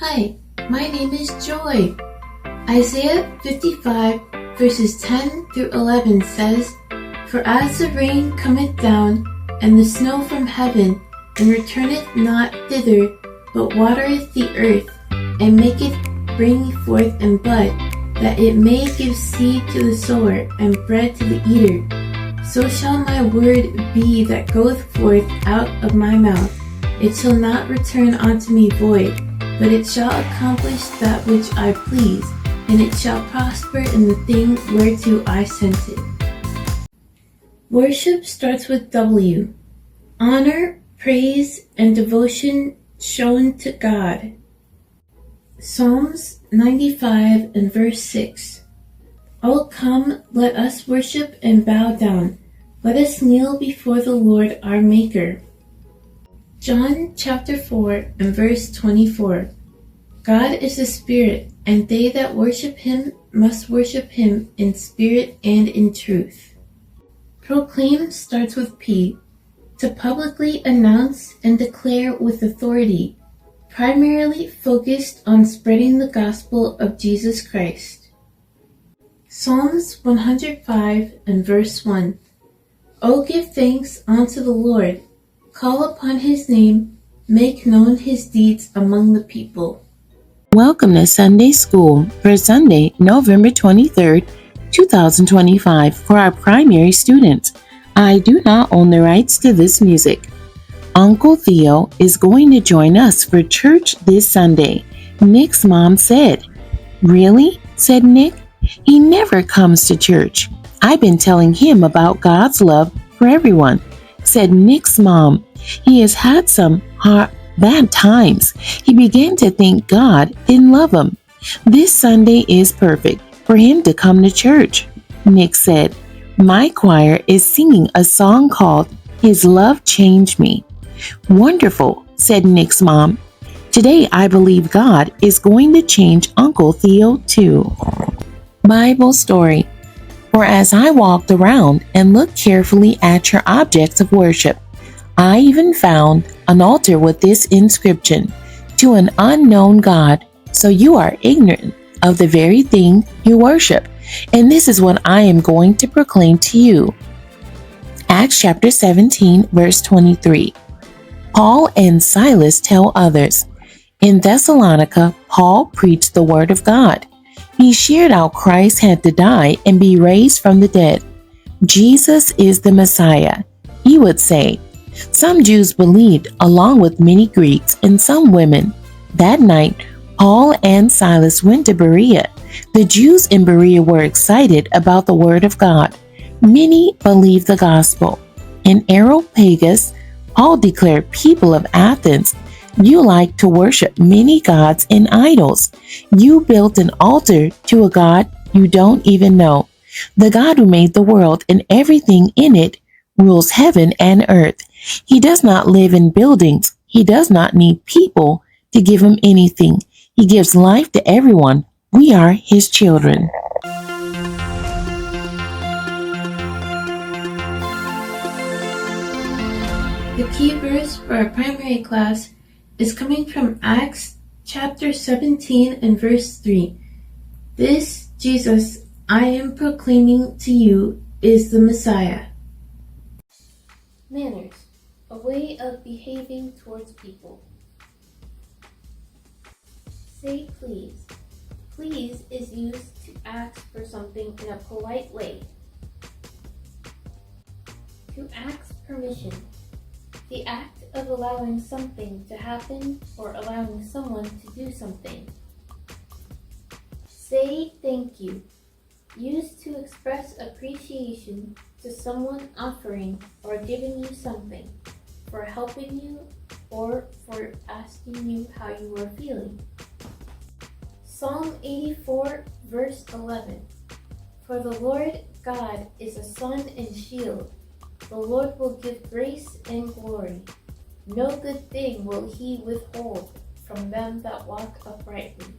Hi, my name is Joy. Isaiah 55 verses 10 through 11 says, For as the rain cometh down, and the snow from heaven, and returneth not thither, but watereth the earth, and maketh bring forth and bud, that it may give seed to the sower, and bread to the eater, so shall my word be that goeth forth out of my mouth. It shall not return unto me void, but it shall accomplish that which I please, and it shall prosper in the thing whereto I sent it. Worship starts with W. Honor, praise, and devotion shown to God. Psalms 95 and verse 6. O come, let us worship and bow down. Let us kneel before the Lord our Maker. John chapter 4 and verse 24. God is a spirit, and they that worship him must worship him in spirit and in truth. Proclaim starts with P. To publicly announce and declare with authority, primarily focused on spreading the gospel of Jesus Christ. Psalms 105 and verse 1. O give thanks unto the Lord, call upon his name, make known his deeds among the people. Welcome to Sunday School for Sunday, November 23rd, 2025 for our primary students. I do not own the rights to this music. Uncle Theo is going to join us for church this Sunday, Nick's mom said. Really? Said Nick. He never comes to church. I've been telling him about God's love for everyone, said Nick's mom. He has had some bad times. He began to think God didn't love him. This Sunday is perfect for him to come to church, Nick said. My choir is singing a song called His Love Changed Me. Wonderful, said Nick's mom. Today I believe God is going to change Uncle Theo too. Bible story. For as I walked around and looked carefully at your objects of worship, I even found an altar with this inscription, To an unknown God, so you are ignorant of the very thing you worship. And this is what I am going to proclaim to you. Acts chapter 17, verse 23. Paul and Silas tell others. In Thessalonica, Paul preached the word of God. He shared how Christ had to die and be raised from the dead. Jesus is the Messiah, he would say. Some Jews believed, along with many Greeks and some women. That night, Paul and Silas went to Berea. The Jews in Berea were excited about the word of God. Many believed the gospel. In Areopagus, Paul declared, People of Athens, you like to worship many gods and idols. You built an altar to a God you don't even know. The God who made the world and everything in it rules heaven and earth. He does not live in buildings. He does not need people to give him anything. He gives life to everyone. We are his children. The key verse for our primary class is coming from Acts chapter 17 and verse 3. This Jesus I am proclaiming to you is the Messiah. Manners, a way of behaving towards people. Say please. Please is used to ask for something in a polite way. To ask permission. The act of allowing something to happen or allowing someone to do something. Say thank you. Used to express appreciation to someone offering or giving you something, for helping you, or for asking you how you are feeling. Psalm 84 verse 11. For the Lord God is a sun and shield. The Lord will give grace and glory. No good thing will he withhold from them that walk uprightly.